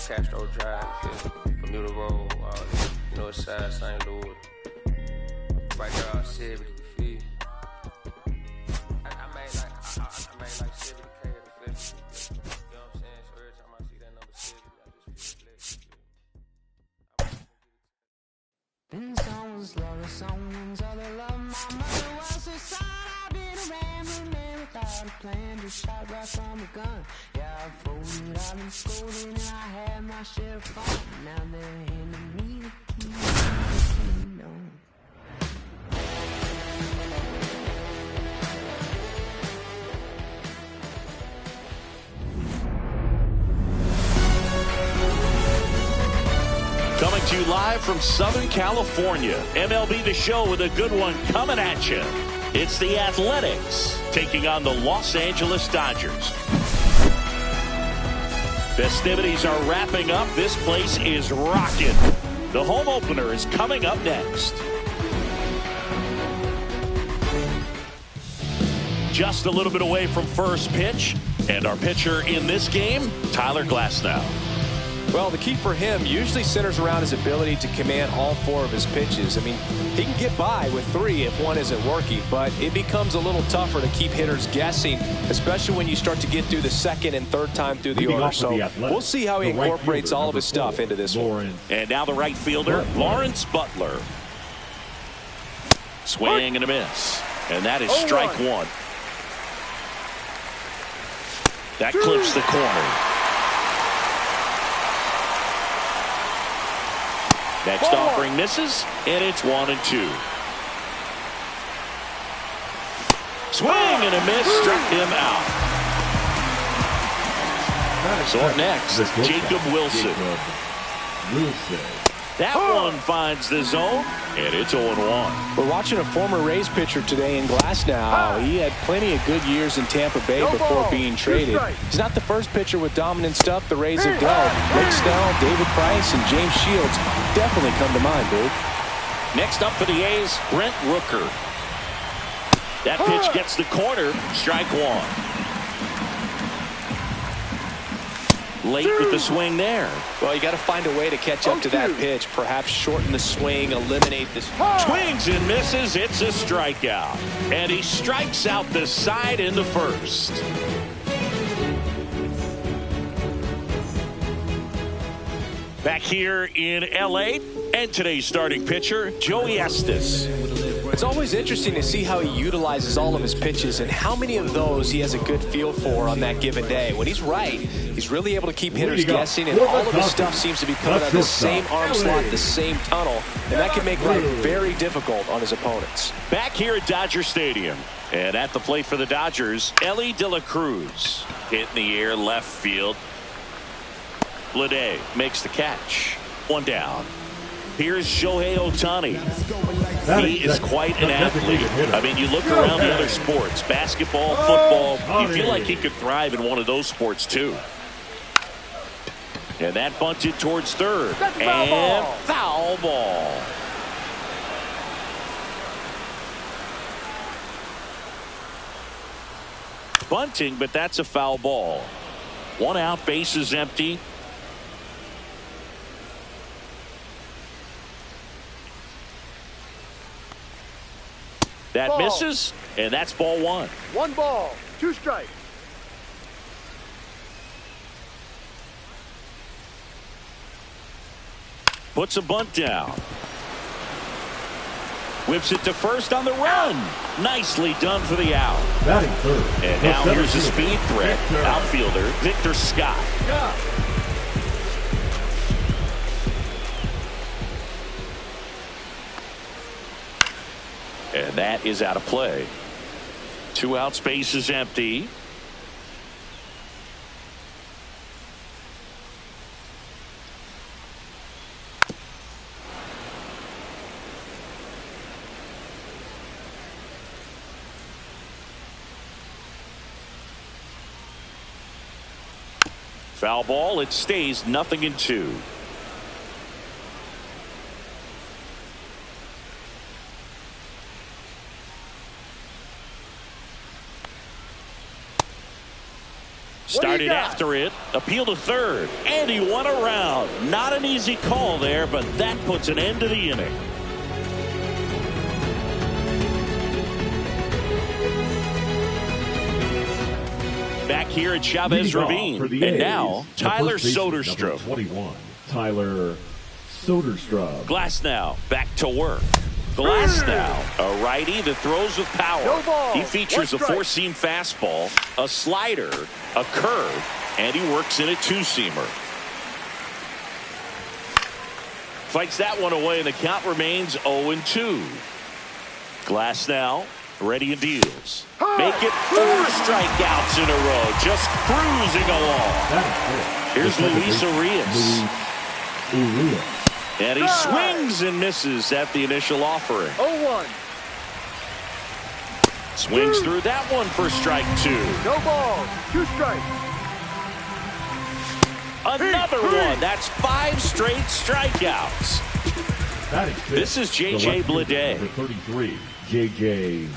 Castro Drive, Bermuda Road, North Side, St. Louis. Right there, 70, you feel? I made like 70K at the festival. You know what I'm saying? So every time I see that number 70, I just feel blessed. Been songs, love songs, all the love. My mother was a son. I've been a rambling man without a plan, just shot right from a gun. Yeah, I've folded, I've been scolded, and I had my share of fun. Now they're handing me the keys to the kingdom. Coming to you live from Southern California. MLB The Show with a good one coming at you. It's the Athletics taking on the Los Angeles Dodgers. Festivities are wrapping up. This place is rocking. The home opener is coming up next. Just a little bit away from first pitch. And our pitcher in this game, Tyler Glasnow. Well, the key for him usually centers around his ability to command all four of his pitches. I mean, he can get by with three if one isn't working, but it becomes a little tougher to keep hitters guessing, especially when you start to get through the second and third time through the order. So we'll see how he incorporates all of his stuff into this one. And now the right fielder, Lawrence Butler. Swing and a miss. And that is strike one. That clips the corner. Next offering misses, and it's 1-2. Swing and a miss, struck him out. So up next, Jacob Wilson. That one finds the zone, and it's 0-1. We're watching a former Rays pitcher today in Glasnow. He had plenty of good years in Tampa Bay before being traded. He's not the first pitcher with dominant stuff the Rays have done. Blake Snell, David Price, and James Shields definitely come to mind, dude. Next up for the A's, Brent Rooker. That pitch gets the corner, strike one. Late with the swing there. Well, you got to find a way to catch up to that pitch. Perhaps shorten the swing, eliminate this. Swings and misses. It's a strikeout. And he strikes out the side in the first. Back here in L.A. and today's starting pitcher, Joey Estes. It's always interesting to see how he utilizes all of his pitches and how many of those he has a good feel for on that given day. When he's right, he's really able to keep hitters guessing, and all of his stuff seems to be coming out of the same arm slot, the same tunnel, and that can make life very difficult on his opponents. Back here at Dodger Stadium, and at the plate for the Dodgers, Elly De La Cruz. Hit in the air, left field. Bleday makes the catch. One down. Here's Shohei Ohtani. He is quite an athlete. I mean, you look around the other sports, basketball, football, you feel like he could thrive in one of those sports too. And that bunted towards third. And foul ball. Bunting, but that's a foul ball. One out, bases empty. That misses, and that's ball one. 1 ball, 2 strikes. Puts a bunt down. Whips it to first on the run. Nicely done for the out. And now here's a speed threat. Outfielder Victor Scott. And that is out of play. 2 outs, base is empty. Foul ball. It stays 0-2. Started after it, appeal to third, and he won a round. Not an easy call there, but that puts an end to the inning. Back here at Chavez Ravine, and now Tyler Soderstrom. 21, Tyler Soderstrom. Glasnow back to work. Glasnow, a righty that throws with power. He features a four-seam fastball, a slider, a curve, and he works in a two-seamer. Fights that one away, and the count remains 0-2. Glasnow ready and deals. Make it 4 strikeouts in a row, just cruising along. Here's Luis Urias. And he swings and misses at the initial offering. 0-1. Swings through that one for strike 2. No ball. 2 strikes. Another one. That's 5 straight strikeouts. This is J.J. Bleday. Number 33, J.J.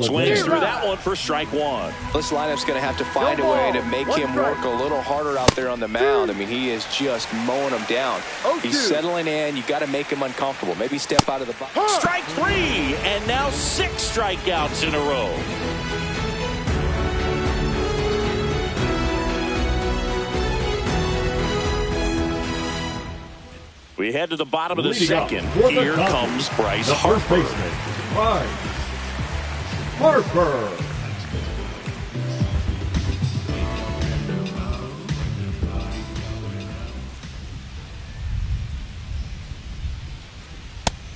Swings through that one for strike 1. This lineup's going to have to find a way to make him work a little harder out there on the mound. I mean, he is just mowing them down. He's settling in. You got to make him uncomfortable. Maybe step out of the box. Strike 3, and now 6 strikeouts in a row. We head to the bottom of the second. Here comes Bryce Harper. Harper.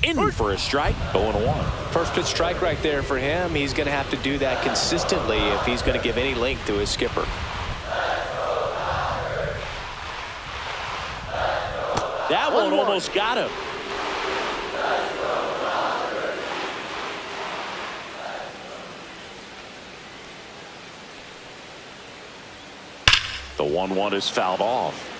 In for a strike, 0-1. First pitch strike right there for him. He's going to have to do that consistently if he's going to give any length to his skipper. That one almost got him. The 1-1 is fouled off.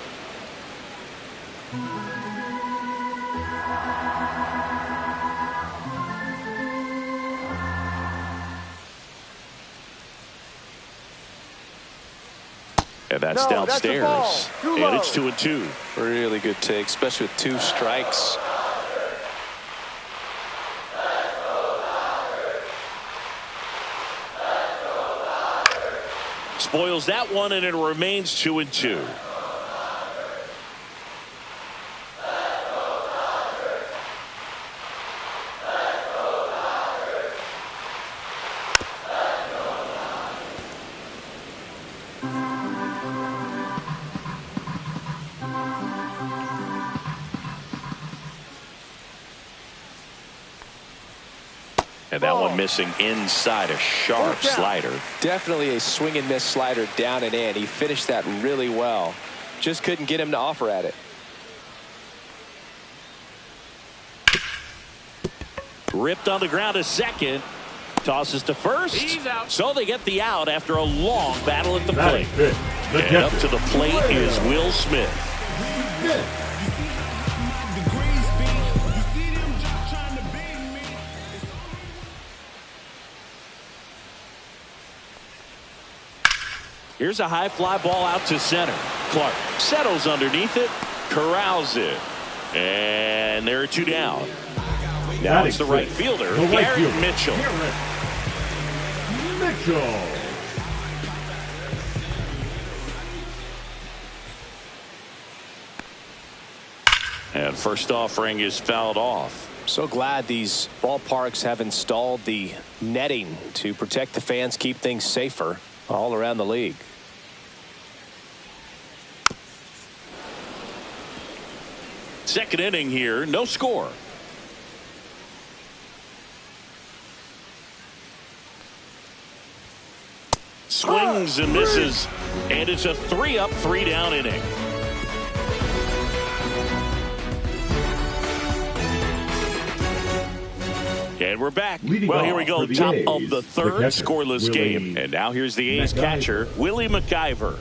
And that's downstairs. And it's 2-2. Really good take, especially with 2 strikes. Spoils that one, and it remains 2-2. And that one missing inside, a sharp slider. Definitely a swing and miss slider down and in. He finished that really well. Just couldn't get him to offer at it. Ripped on the ground to second. Tosses to first. He's out. So they get the out after a long battle at the plate. And up to the plate is Will Smith. Here's a high fly ball out to center. Clark settles underneath it, corrals it, and there are 2 down. Now it's the right fielder, Garrett Mitchell. And first offering is fouled off. So glad these ballparks have installed the netting to protect the fans, keep things safer all around the league. Second inning here, no score. Swings and misses, and it's a 3-up, 3-down inning. And we're back. Well, here we go. Top of the third, scoreless game. And now here's the A's catcher, Willie McIver.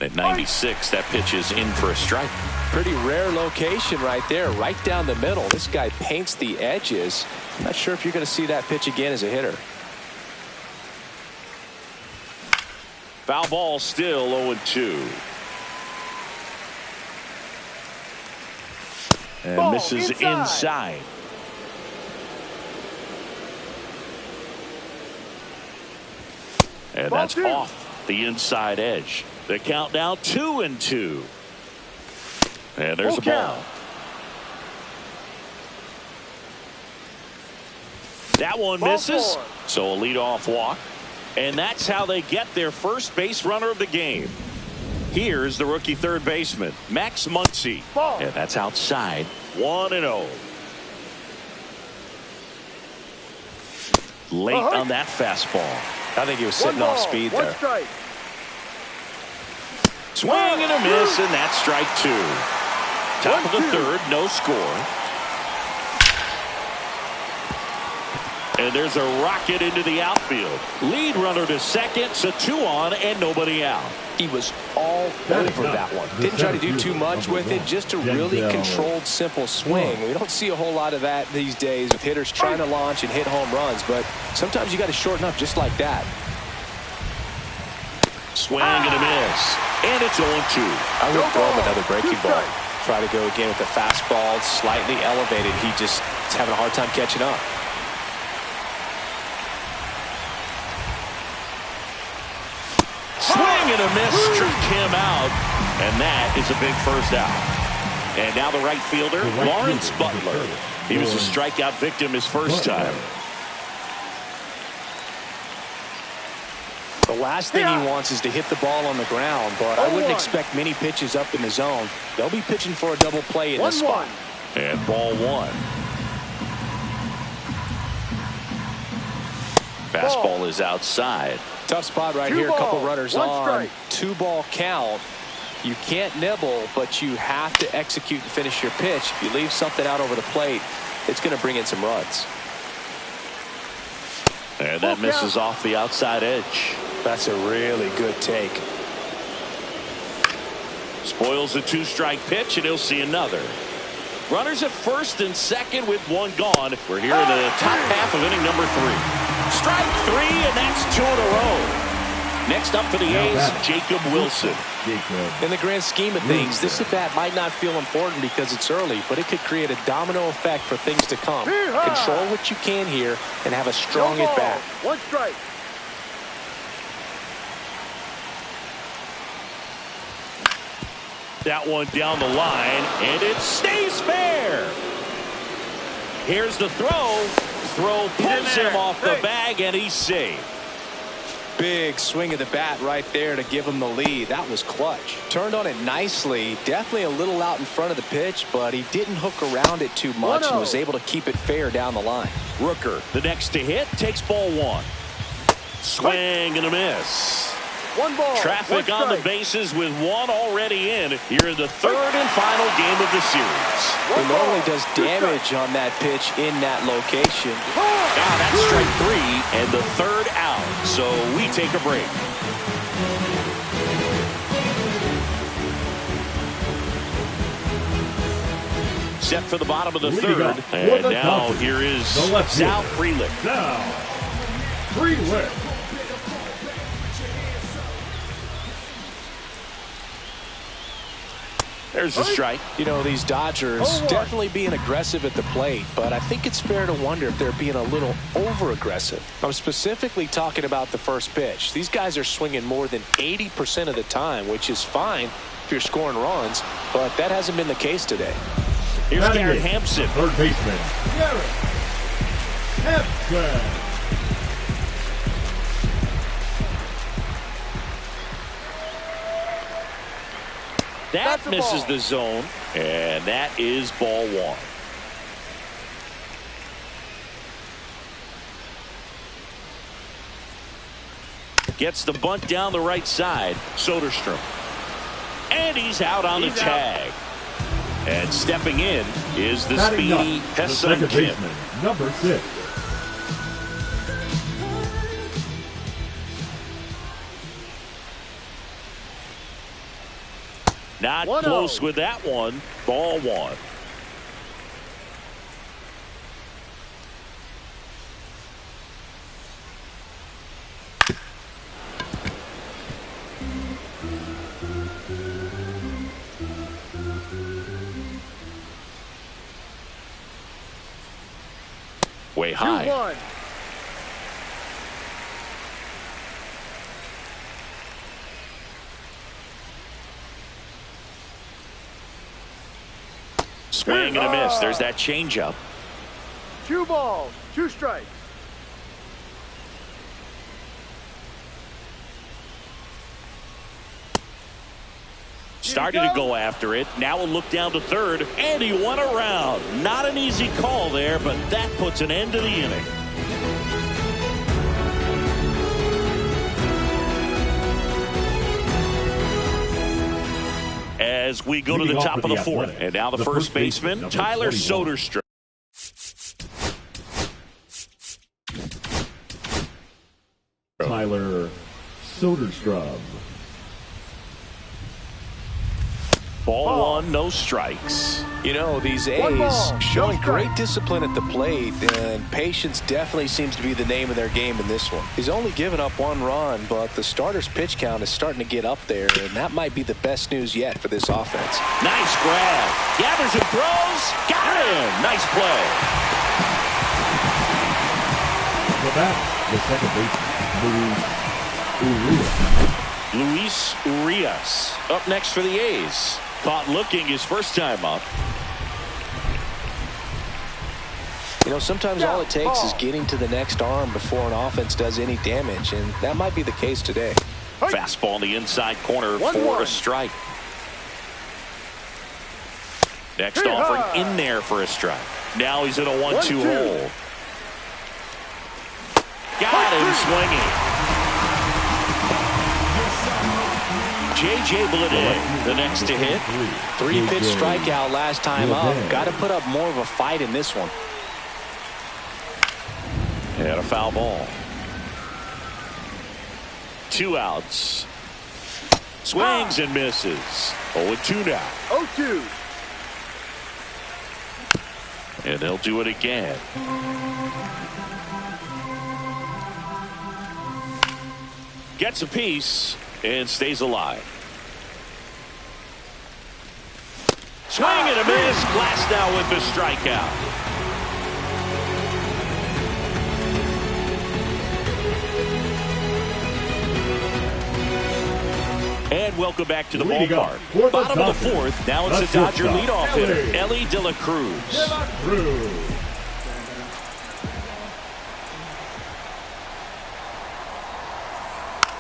At 96, that pitch is in for a strike. Pretty rare location right there, right down the middle. This guy paints the edges. I'm not sure if you're going to see that pitch again as a hitter. Foul ball, still 0-2. And Ball misses inside. And that's off the inside edge. The count now 2-2. And there's a ball. That one misses. So a leadoff walk. And that's how they get their first base runner of the game. Here's the rookie third baseman, Max Muncy. And that's outside. 1-0. Late on that fastball. I think he was sitting off speed there. Swing and a miss, and that's strike 2. Top of the third, no score. And there's a rocket into the outfield. Lead runner to second, so 2 on and nobody out. He was all over that one. Didn't try to do too much with it, just a really controlled, simple swing. We don't see a whole lot of that these days with hitters trying to launch and hit home runs, but sometimes you got to shorten up just like that. Swing and a miss, and it's 0-2. I would throw him another breaking ball. Try to go again with the fastball, slightly elevated. He just is having a hard time catching up. Swing and a miss, struck him out, and that is a big first out. And now the right fielder, Lawrence Butler. He was a strikeout victim his first time. The last thing he wants is to hit the ball on the ground, but I wouldn't expect many pitches up in the zone. They'll be pitching for a double play in this spot. And ball 1. Fastball is outside. Tough spot right here. A couple runners on. 2-ball count. You can't nibble, but you have to execute and finish your pitch. If you leave something out over the plate, it's going to bring in some runs. And that misses off the outside edge. That's a really good take. Spoils a 2-strike pitch, and he'll see another. Runners at first and second with 1 gone. We're here in the top half of inning number 3. Strike 3, and that's 2 in a row. Next up for the A's, Jacob Wilson. In the grand scheme of things, this at-bat might not feel important because it's early, but it could create a domino effect for things to come. Control what you can here and have a strong at-bat. 1 strike. That one down the line, and it stays fair. Here's the throw. Throw pulls him off the bag, and he's safe. Big swing of the bat right there to give him the lead. That was clutch. Turned on it nicely. Definitely a little out in front of the pitch, but he didn't hook around it too much and was able to keep it fair down the line. Rooker, the next to hit, takes ball 1. Swing and a miss. 1 ball. Traffic on the bases with 1 already in here in the 3rd and final game of the series. He normally does damage on that pitch in that location. Now that's strike 3 and the 3rd out. So we take a break. Set for the bottom of the 3rd. And now here is Sal Frelick. Now, Frelick. There's a strike. You know, these Dodgers definitely being aggressive at the plate, but I think it's fair to wonder if they're being a little over-aggressive. I'm specifically talking about the first pitch. These guys are swinging more than 80% of the time, which is fine if you're scoring runs, but that hasn't been the case today. Here's Garrett Hampson. Third baseman, Garrett Hampson. That misses the zone, and that is ball 1. Gets the bunt down the right side, Soderstrom. And he's out on the tag. And stepping in is the speedy Hesson Kim. Number 6. Not close with that one. Ball 1. Way high. 2-1. Swing and a miss. There's that changeup. 2 balls, 2 strikes. Started to go after it. Now a look down to third, and he won a round. Not an easy call there, but that puts an end to the inning. As we go to the top of the fourth, and now the first baseman, Tyler Soderstrom. Tyler Soderstrom. Ball 1, no strikes. You know, these A's showing great discipline at the plate, and patience definitely seems to be the name of their game in this one. He's only given up 1 run, but the starter's pitch count is starting to get up there, and that might be the best news yet for this offense. Nice grab. Gathers and throws. Got him. Nice play. The bat, the second baseman, Luis Urias up next for the A's. Caught looking his first time up. You know, sometimes all it takes is getting to the next arm before an offense does any damage, and that might be the case today. Fastball in the inside corner for a strike. Next offering in there for a strike. Now he's in a 1-2 hole. Got him swinging. J.J. Bleday, the next to hit. 3-pitch strikeout last time up. Got to put up more of a fight in this one. And a foul ball. 2 outs. Swings and misses. 0-2 now. 0-2. And they'll do it again. Gets a piece and stays alive. Swing and a miss. Glass now with the strikeout. And welcome back to the ballpark. Bottom of the fourth. Now it's the Dodger leadoff hitter, Ellie De La Cruz.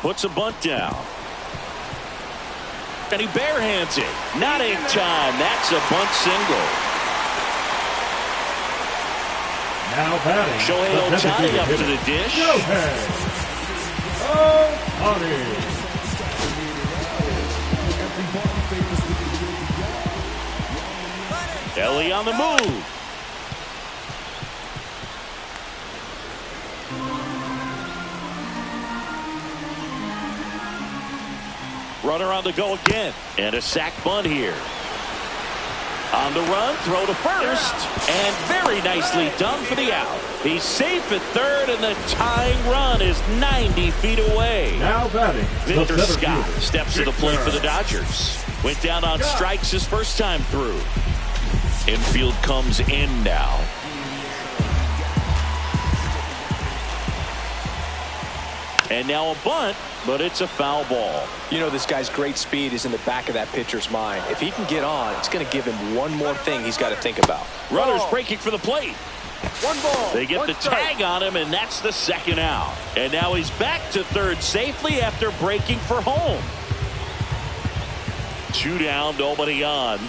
Puts a bunt down. And he barehands it. Not in time. That's a bunt single. now batting. Shohei Ohtani up to the dish. Shohei Ohtani. Ellie on the move. Runner on the go again. And a sac bunt here. On the run, throw to first. And very nicely done for the out. He's safe at third, and the tying run is 90 feet away. Now batting. Victor Scott steps to the plate for the Dodgers. Went down on strikes his first time through. Infield comes in now. And now a bunt, but it's a foul ball. You know, this guy's great speed is in the back of that pitcher's mind. If he can get on, it's going to give him one more thing he's got to think about. Runners breaking for the plate. One ball. They get the tag on him, and that's the second out. And now he's back to third safely after breaking for home. 2 down, nobody on.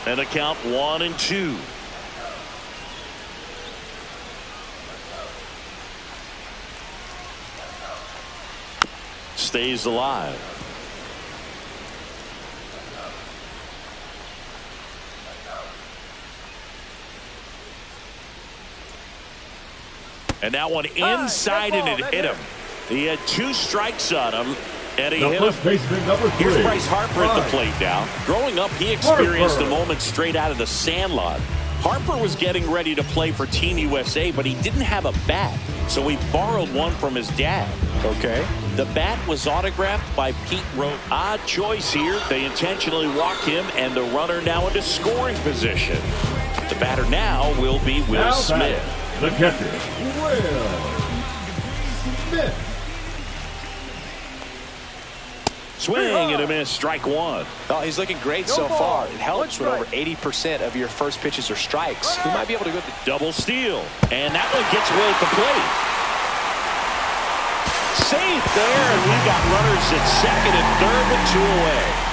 And a count 1-2. Stays alive. And that one inside, and it hit him. He had 2 strikes on him, and he hit him. Here's Bryce Harper at the plate now. Growing up, he experienced the moment straight out of the Sandlot. Harper was getting ready to play for Team USA, but he didn't have a bat, so he borrowed one from his dad. Okay. The bat was autographed by Pete Rose. Odd choice here. They intentionally walk him, and the runner now into scoring position. The batter now will be Will Smith. The catcher, Will Smith. Swing and a miss, strike one. Oh, he's looking great so far. It helps when over 80% of your first pitches are strikes. He might be able to go to double steal, and that one gets Will at the plate. Safe there, and we've got runners at second and third with 2 away.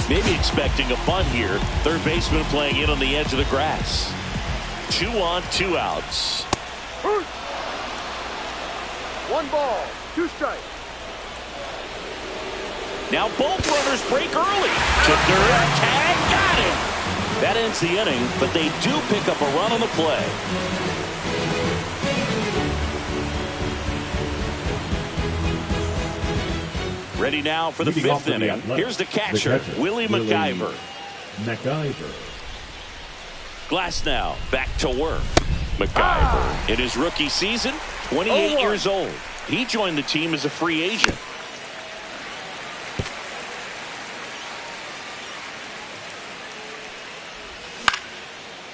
Maybe expecting a bunt here. Third baseman playing in on the edge of the grass. 2 on, 2 outs. 1 ball, 2 strikes. Now both runners break early. To third, tag, got him. That ends the inning, but they do pick up a run on the play. Ready now for the 5th inning. Here's the catcher, Willie McIver. Glass now back to work. McIver in his rookie season, 28 years old. He joined the team as a free agent.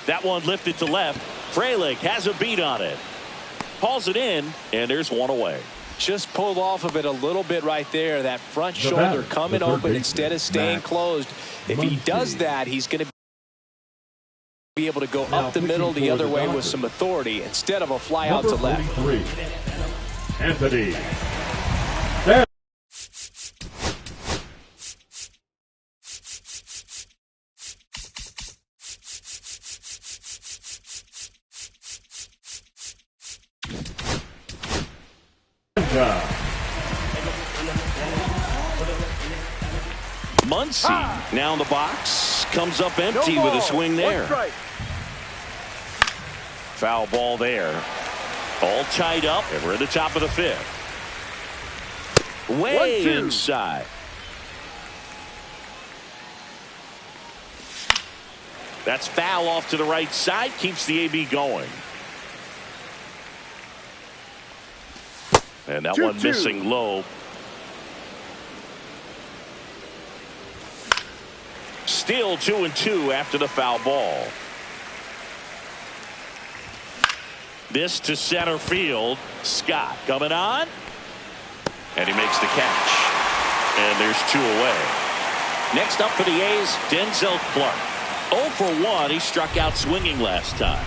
That one lifted to left. Frelick has a beat on it. Hauls it in, and there's 1 away. Just pulled off of it a little bit right there. That front shoulder coming open instead of staying closed. If he does that, he's going to be able to go up the middle the other way with some authority instead of a fly out to left. Anthony. Muncy now in the box, comes up empty with a swing there. Foul ball there. All tied up, and we're at the top of the 5th. Way inside. That's foul off to the right side, keeps the AB going. And that one missing low. Still 2-2 after the foul ball. This to center field. Scott coming on. And he makes the catch. And there's 2 away. Next up for the A's, Denzel Clark. 0 for 1. He struck out swinging last time.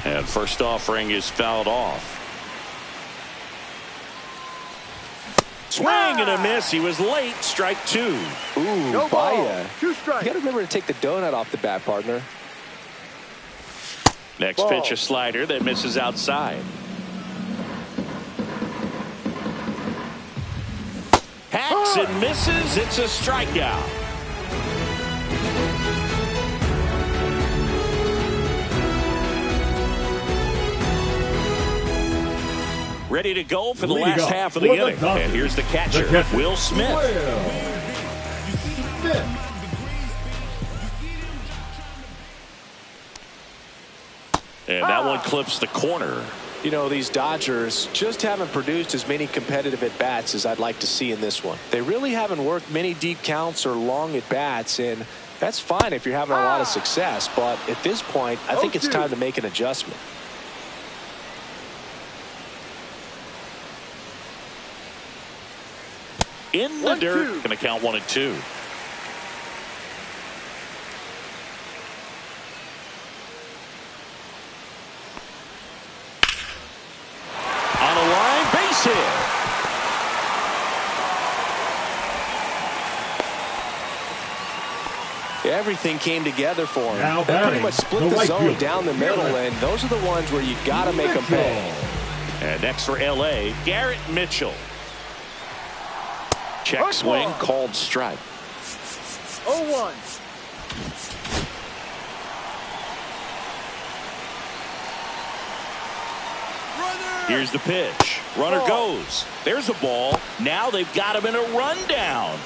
And first offering is fouled off. Swing and a miss. He was late. Strike 2. Ooh, Baya. 2 strikes. You got to remember to take the donut off the bat, partner. Next pitch, a slider that misses outside. Hacks and misses. It's a strikeout. Ready to go for the last half of the inning. And here's the catcher, Will Smith. And that one clips the corner. You know, these Dodgers just haven't produced as many competitive at-bats as I'd like to see in this one. They really haven't worked many deep counts or long at-bats, and that's fine if you're having a lot of success. But at this point, I think it's time to make an adjustment. In the dirt, going to count 1-2. On a line, base hit. Everything came together for him. Now They pretty much split the zone down the middle, and those are the ones where you got to make them pay. And next for L.A., Garrett Mitchell. Check swing, called strike. 0-1. Here's the pitch. Runner goes. There's a ball. Now they've got him in a rundown.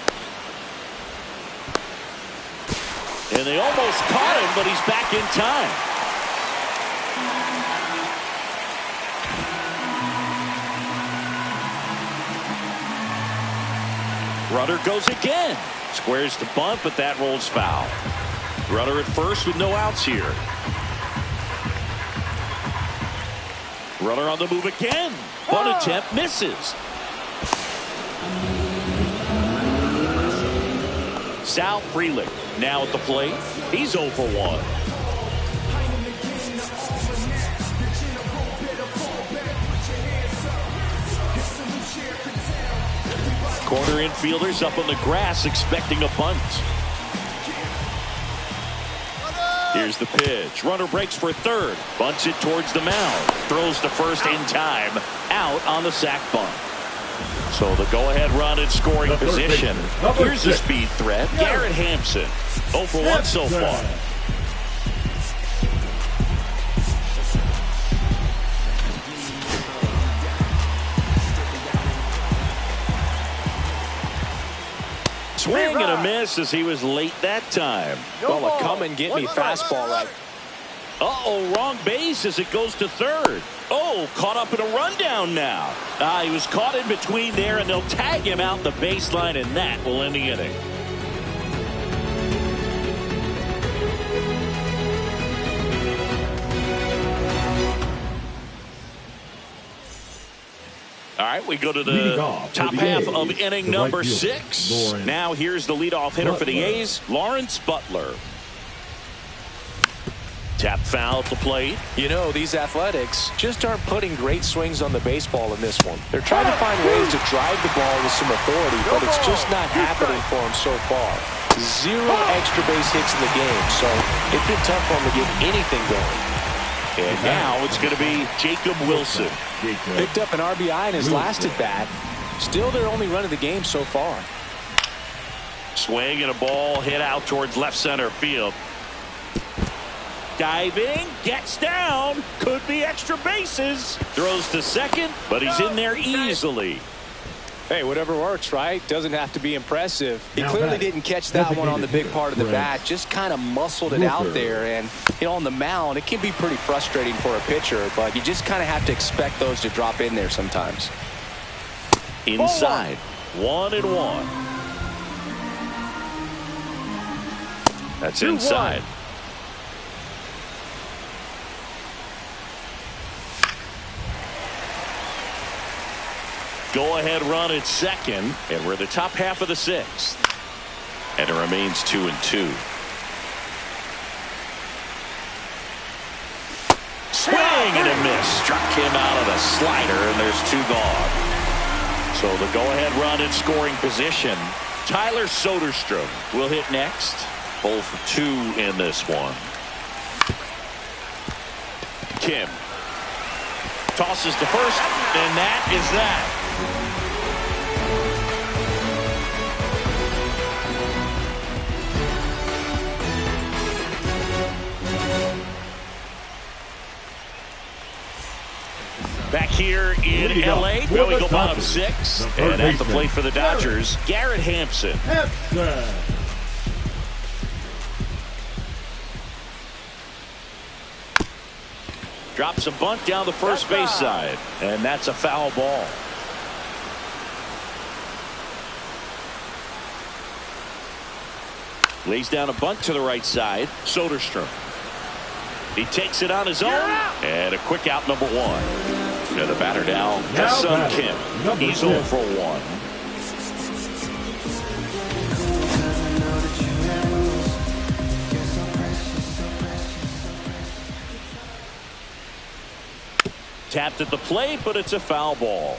And they almost caught him, but he's back in time. Runner goes again. Squares the bunt, but that rolls foul. Runner at first with no outs here. Runner on the move again. Bunt attempt misses. Sal Frelick now at the plate. He's 0 for 1. Corner infielders up on the grass expecting a bunt. Here's the pitch. Runner breaks for third. Bunts it towards the mound. Throws to first in time. Out on the sac bunt. So the go-ahead run in scoring position. Here's the speed threat. Garrett Hampson. 0 for 1 so far. Swing and a miss as he was late that time. Well, a come and get me fastball right. Uh-oh, wrong base as it goes to third. Oh, caught up in a rundown now. He was caught in between there, and they'll tag him out the baseline, and that will end the inning. All right, we go to the top half of inning number 6. Now here's the leadoff hitter for the A's, Lawrence Butler. Tap foul at the plate. You know, these Athletics just aren't putting great swings on the baseball in this one. They're trying to find ways to drive the ball with some authority, but it's just not happening for them so far. 0 extra base hits in the game, so it's been tough for them to get anything going. And now it's going to be Jacob Wilson. Picked up an RBI in his last at bat. Still their only run of the game so far. Swing and a ball hit out towards left center field. Diving, gets down, could be extra bases. Throws to second, but he's in there easily. Hey, whatever works, right? Doesn't have to be impressive. He clearly didn't catch that one on the big part of the bat. Just kind of muscled it out there. And, you know, on the mound, it can be pretty frustrating for a pitcher, but you just kind of have to expect those to drop in there sometimes. Inside, 1-1. That's inside. Go-ahead run at second, and we're in the top half of the 6th. And it remains 2-2. Swing and a miss. Struck him out of the slider, and there's 2 gone. So the go-ahead run in scoring position. Tyler Soderstrom will hit next. 0 for 2 in this one. Kim tosses to first, and that is that. Back here in L.A., well, we go bottom 6. And at the plate for the Dodgers, Garrett Hampson. Drops a bunt down the first base side, and that's a foul ball. Lays down a bunt to the right side. Soderstrom. He takes it on his own, and a quick out, number 1. And the batter now, Sun Kim. He's 0 for 1. Tapped at the plate, but it's a foul ball.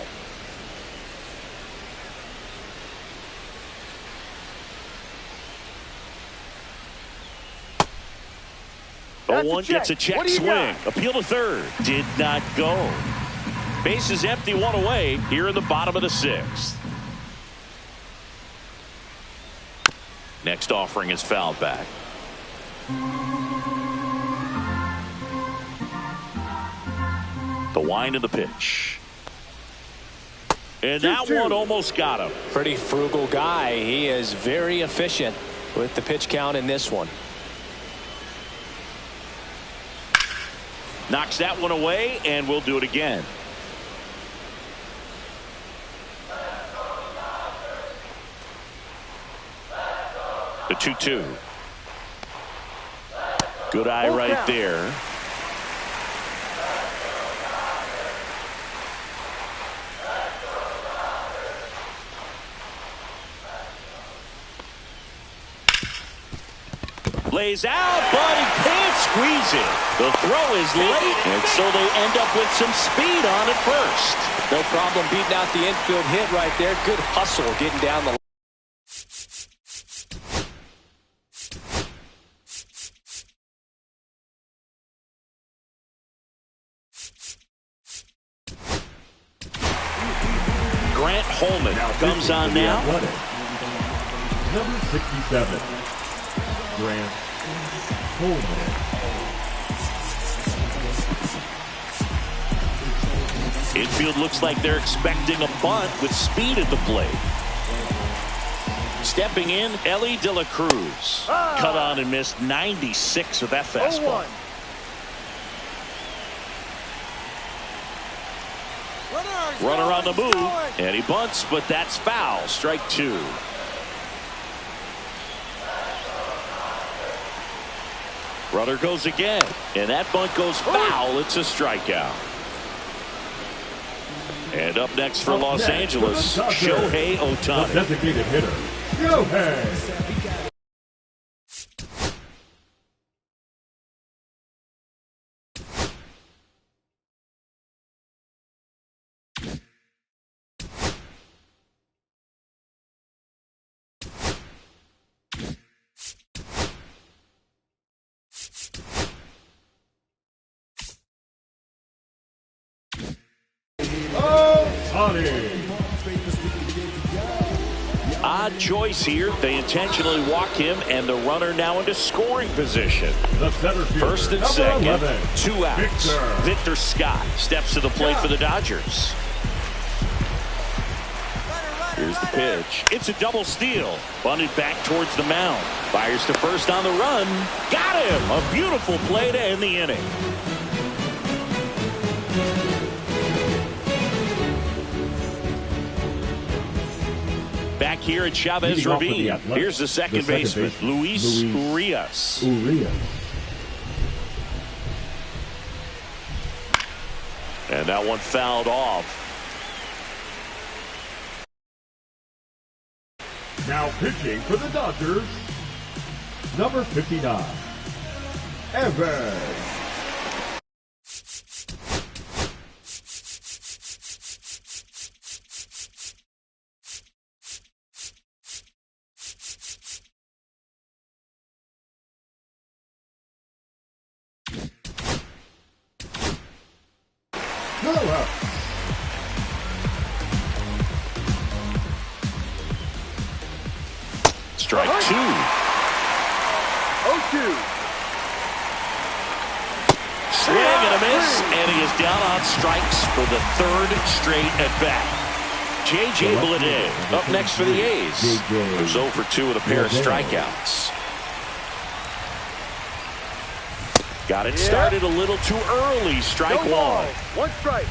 That's 0-1 gets a check swing. Appeal to third. Did not go. Base is empty, 1 away here in the bottom of the 6th. Next offering is fouled back. The wind of the pitch. And that one almost got him. Pretty frugal guy. He is very efficient with the pitch count in this one. Knocks that one away, and we'll do it again. The 2-2. Good eye right there. Lays out, but he can't squeeze it. The throw is late, and so they end up with some speed on at first. No problem beating out the infield hit right there. Good hustle getting down the line. Grant Holman comes on now. Number 67, Grant Holman. Infield looks like they're expecting a bunt with speed at the plate. Stepping in, Ellie De La Cruz. Cut on and missed 96 with that fastball. Runner on the move, and he bunts, but that's foul. Strike 2. Runner goes again, and that bunt goes foul. It's a strikeout. And up next for Los Angeles, Shohei Ohtani. The designated hitter, Shohei. Odd choice here. They intentionally walk him, and the runner now into scoring position. First and second, 11, 2 outs. Victor Scott steps to the plate for the Dodgers. Here's the pitch. It's a double steal. Bunted back towards the mound. Fires to first on the run. Got him. A beautiful play to end the inning. Back here at Chavez Ravine. Here's the second baseman, Luis Urias. And that one fouled off. Now pitching for the Dodgers, number 59, Evans. Strike 2. 0-2. Swing and a miss, and he is down on strikes for the 3rd straight at bat. J.J. Bleday up next for the A's. Who's 0 for 2 with a pair of strikeouts. Got it started a little too early. Strike 1. 1 strike.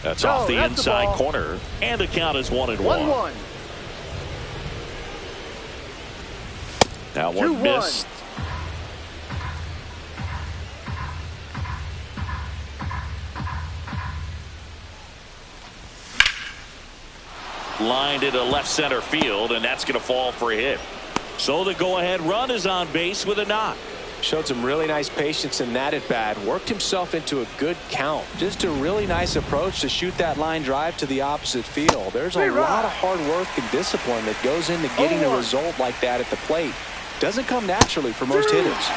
That's off the inside corner, and the count is 1-1. 1-1. Now one missed. Lined into left center field, and that's going to fall for a hit. So the go-ahead run is on base with a knock. Showed some really nice patience in that at bat. Worked himself into a good count. Just a really nice approach to shoot that line drive to the opposite field. There's a lot of hard work and discipline that goes into getting a result like that at the plate. Doesn't come naturally for most hitters.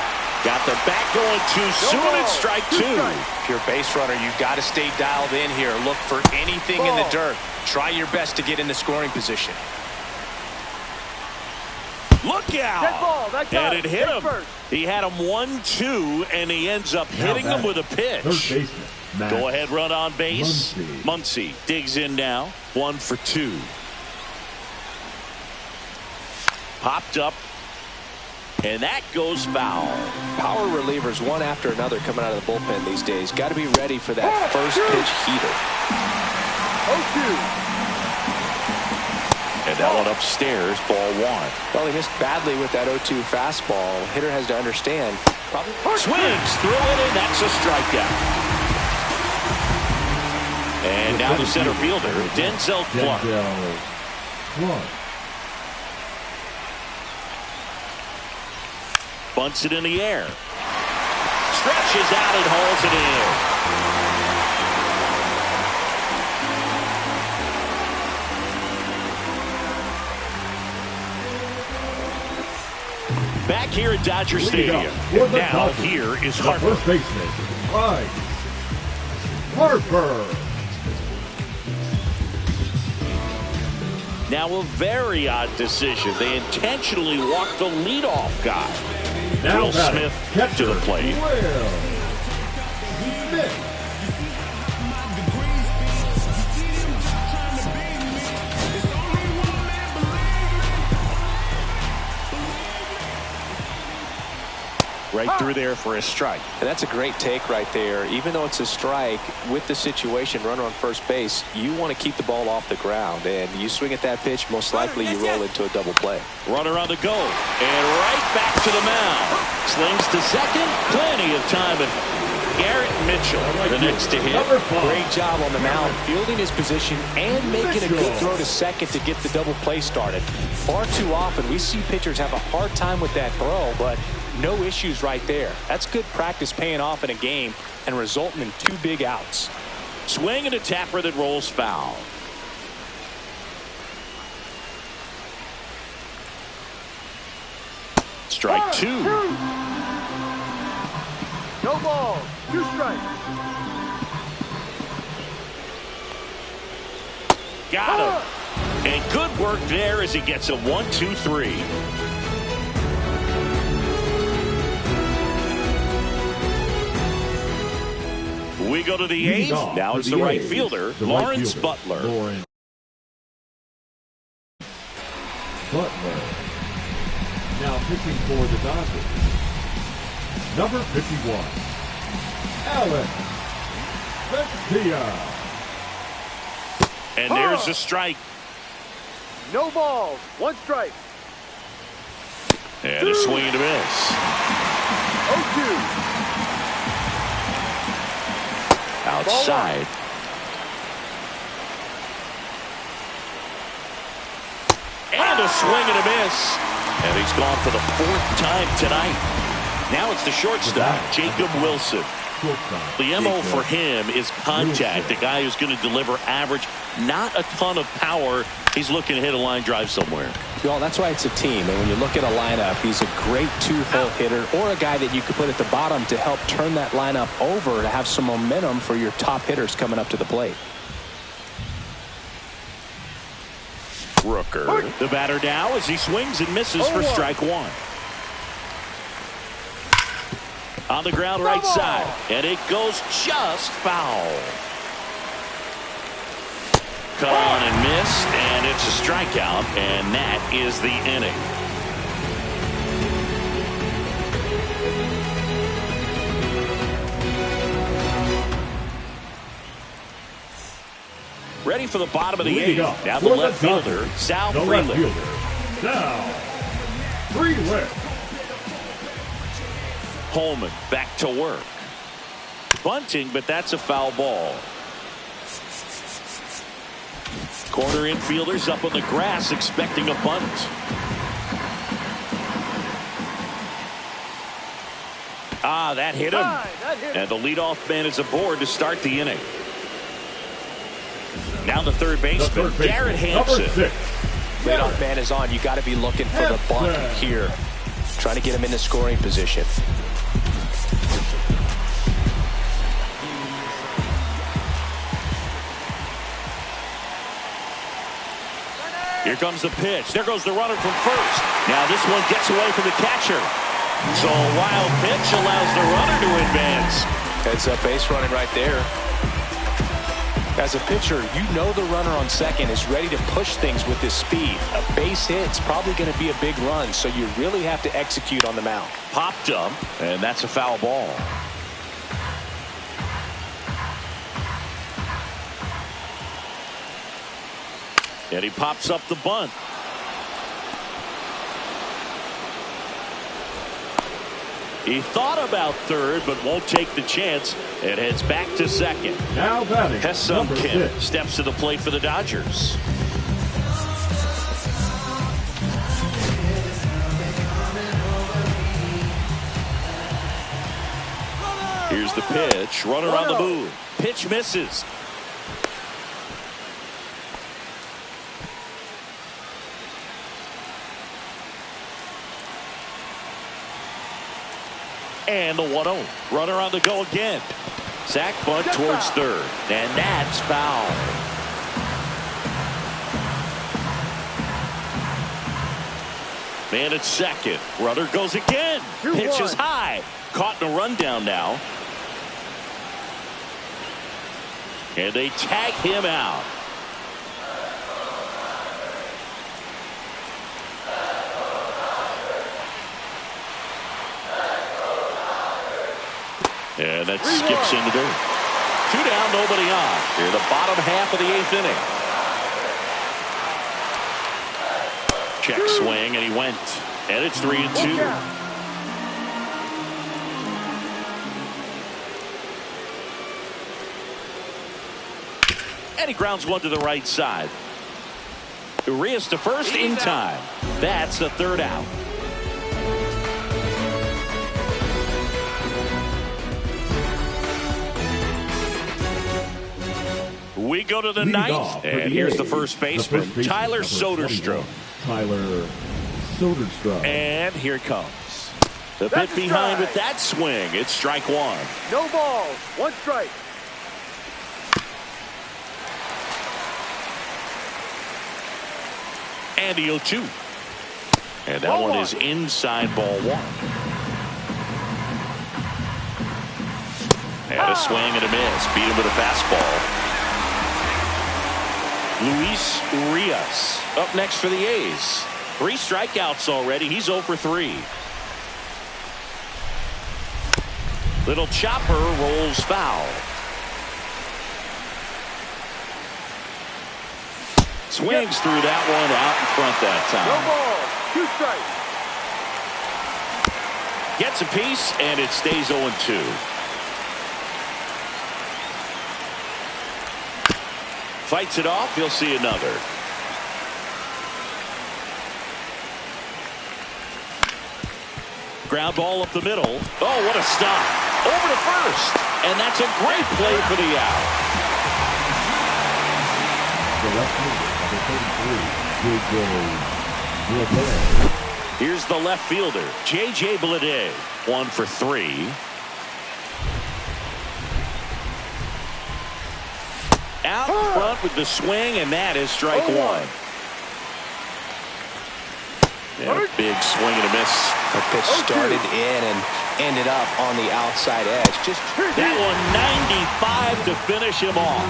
Got the bat going too soon. It's strike 2. If you're a base runner, you've got to stay dialed in here. Look for anything in the dirt. Try your best to get in the scoring position. Look out! And it hit him. He had him 1-2, and he ends up hitting him with a pitch. Go ahead run on base. Muncy digs in now. 1 for 2. Popped up, and that goes foul. Power relievers one after another coming out of the bullpen these days. Got to be ready for that first pitch heater. 0-2. And that one upstairs, ball one. Well, he missed badly with that 0-2 fastball. Hitter has to understand. Swings through it, and that's a strikeout. And now the center fielder, Denzel Clark. Bunts it in the air. Stretches out and hauls it in. Back here at Dodger Stadium. And now here is Harper. First baseman, Bryce Harper. Now a very odd decision. They intentionally walked the leadoff guy. Now Will Smith to the plate. Will Smith. Right through there for a strike. And that's a great take right there. Even though it's a strike, with the situation, runner on first base, you want to keep the ball off the ground. And you swing at that pitch, most likely you roll into a double play. Runner on the go. And right back to the mound. Slings to second. Plenty of time. And Garrett Mitchell, the next to hit. Great job on the mound, fielding his position and making a good throw to second to get the double play started. Far too often, we see pitchers have a hard time with that throw, but no issues right there. That's good practice paying off in a game and resulting in 2 big outs. Swing and a tapper that rolls foul. Strike 2. No ball. 2 strikes. Got him. And good work there as he gets a 1-2-3. We go to the 8th. Now it's the right fielder, Lawrence Butler. Butler. Now pitching for the Dodgers. Number 51, Alex Vencia. And there's a strike. No balls. 1 strike. And a swing and a miss. 0-2. Outside. And a swing and a miss. And he's gone for the 4th time tonight. Now it's the shortstop, Jacob Wilson. The MO for him is contact. The guy who's going to deliver average, not a ton of power. He's looking to hit a line drive somewhere. Well, that's why it's a team. And when you look at a lineup, he's a great 2-hole hitter or a guy that you could put at the bottom to help turn that lineup over to have some momentum for your top hitters coming up to the plate. Rooker, the batter now as he swings and misses for strike 1. On the ground right side, and it goes just foul. Cut on and missed, and it's a strikeout, and that is the inning. Ready for the bottom of the 8th. Now the left fielder, Sal Freeland. Sal Freeland. Holman back to work. Bunting, but that's a foul ball. Corner infielders up on the grass expecting a bunt. That hit him. And the leadoff man is aboard to start the inning. Now the third baseman, Garrett Hampson. Leadoff man is on. You got to be looking for the bunt here. Trying to get him into scoring position. Here comes the pitch. There goes the runner from first. Now this one gets away from the catcher. So a wild pitch allows the runner to advance. Heads up base running right there. As a pitcher, you know the runner on second is ready to push things with his speed. A base hit's probably going to be a big run, so you really have to execute on the mound. Popped up, and that's a foul ball. And he pops up the bunt. He thought about third, but won't take the chance and heads back to second. Now batting, number Kim 6. steps to the plate for the Dodgers. Here's the pitch. Runner on the move. Pitch misses. And the 1-0. Runner on the go again. Sack bunt towards third. And that's foul. Man at second. Runner goes again. Pitch is high. Caught in a rundown now. And they tag him out. And that skips into dirt. 2 down, nobody on. Here, the bottom half of the 8th inning. Check swing, and he went. And it's 3-2. And he grounds one to the right side. Urias to first in time. That's the 3rd out. We go to the 9th, and here's the first baseman, Tyler Soderstrom. Tyler Soderstrom. And here it comes. The bit behind with that swing. It's strike 1. No balls, 1 strike. And the 0-2. And that one is inside ball 1. And a swing and a miss. Beat him with a fastball. Luis Urias up next for the A's. 3 strikeouts already. He's 0 for 3. Little chopper rolls foul. Swings through that one out in front that time. No ball, 2 strikes. Gets a piece, and it stays 0-2. Fights it off. He'll see another. Ground ball up the middle. Oh, what a stop. Over to first. And that's a great play for the out. The left fielder, number 33, J.J. Bleday. Here's the left fielder, J.J. Bleday. 1 for 3. Out front with the swing, and that is strike 1. And a big swing and a miss. The pitch started in and ended up on the outside edge. Just that one 95 to finish him off.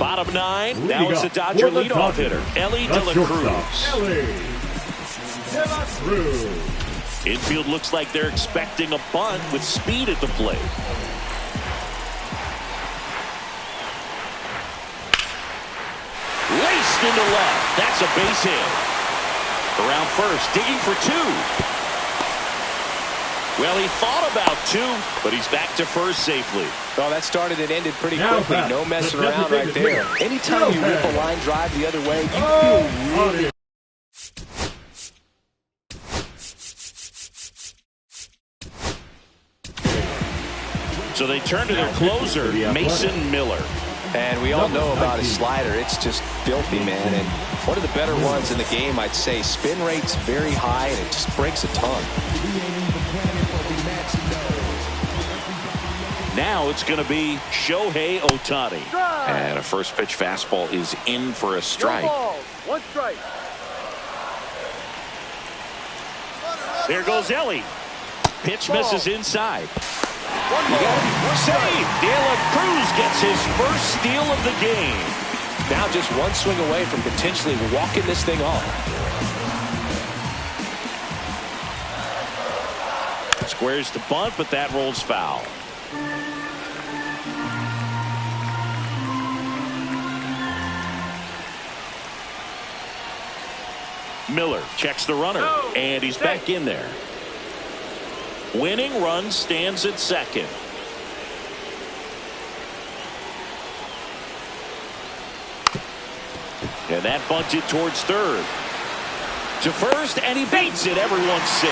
Bottom 9. Now it's the Dodger leadoff hitter, Ellie De La Cruz. Ellie De La Cruz. Infield looks like they're expecting a bunt with speed at the plate. Laced into left. That's a base hit. Around first, digging for 2. Well, he thought about 2, but he's back to first safely. Well, that started and ended pretty Now quickly. back. No messing The around right there. designated Anytime you hitter. rip a line drive the other way, you feel really. So they turn to their closer, Mason Miller. And we all know about his slider. It's just filthy, man. And one of the better ones in the game, I'd say. Spin rate's very high, and it just breaks a ton. Now it's going to be Shohei Ohtani. And a first pitch fastball is in for a strike. No balls, 1 strike. There goes Ellie. Pitch misses inside. Save! De La Cruz gets his first steal of the game. Now just 1 swing away from potentially walking this thing off. Squares to bunt, but that rolls foul. Miller checks the runner, and he's back in there. Winning run stands at second. And that bunted towards third. To first, and he beats it. Everyone's safe.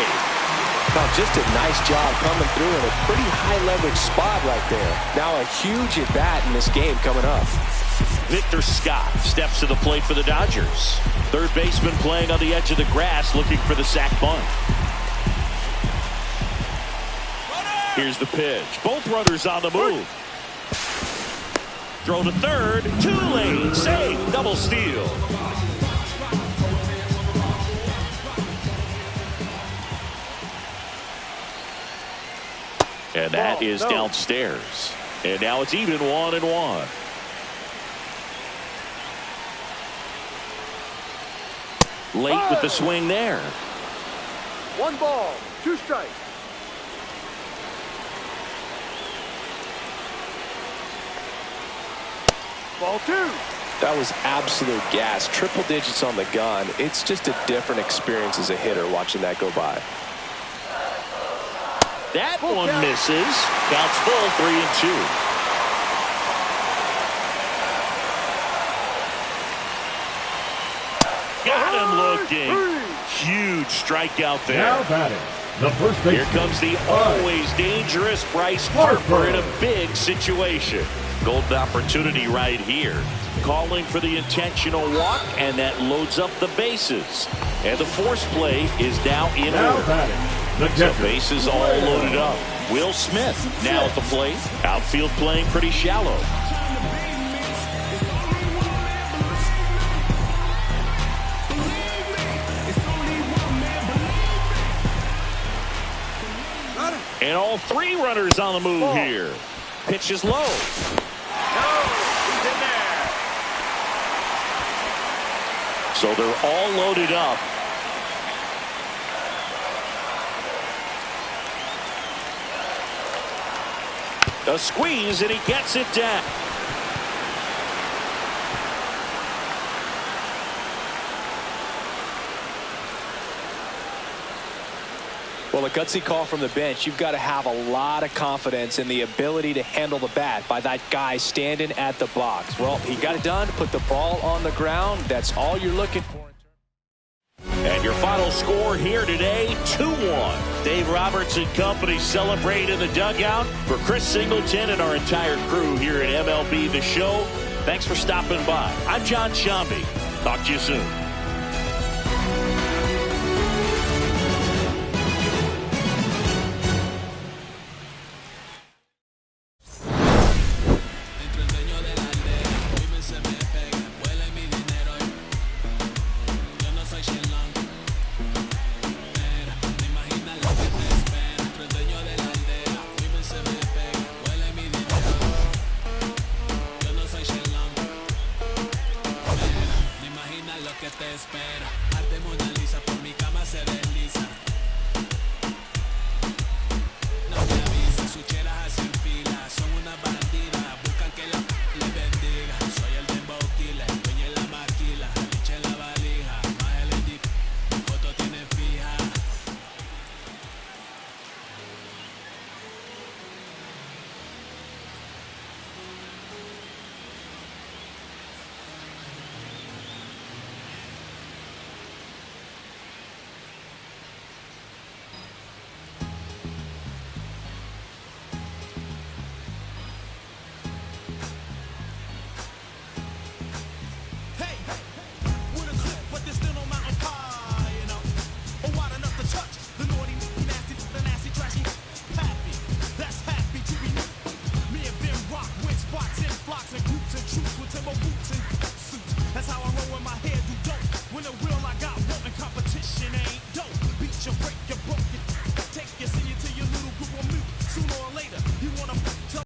Now, just a nice job coming through in a pretty high-leverage spot right there. Now a huge at-bat in this game coming up. Victor Scott steps to the plate for the Dodgers. Third baseman playing on the edge of the grass, looking for the sac bunt. Here's the pitch. Both runners on the move. Throw to third. Too late. Save. Double steal. And that is downstairs. And now it's even 1-1. Late with the swing there. 1 ball, 2 strikes. Ball 2. That was absolute gas. Triple digits on the gun. It's just a different experience as a hitter watching that go by. That one misses. Counts full, 3-2. Got him looking. Huge strikeout there. Now batting, the first baseman. Here comes the always dangerous Bryce Harper in a big situation. Golden opportunity right here. Calling for the intentional walk, and that loads up the bases. And the force play is now in order. So bases all loaded up. Will Smith now at the plate. Outfield playing pretty shallow. And all 3 runners on the move here. Pitch is low. He's in there. So they're all loaded up. A squeeze, and he gets it down. Well, a gutsy call from the bench. You've got to have a lot of confidence in the ability to handle the bat by that guy standing at the box. Well, he got it done, put the ball on the ground. That's all you're looking for. And your final score here today, 2-1. Dave Roberts and company celebrate in the dugout. For Chris Singleton and our entire crew here at MLB The Show, thanks for stopping by. I'm John Shambi. Talk to you soon.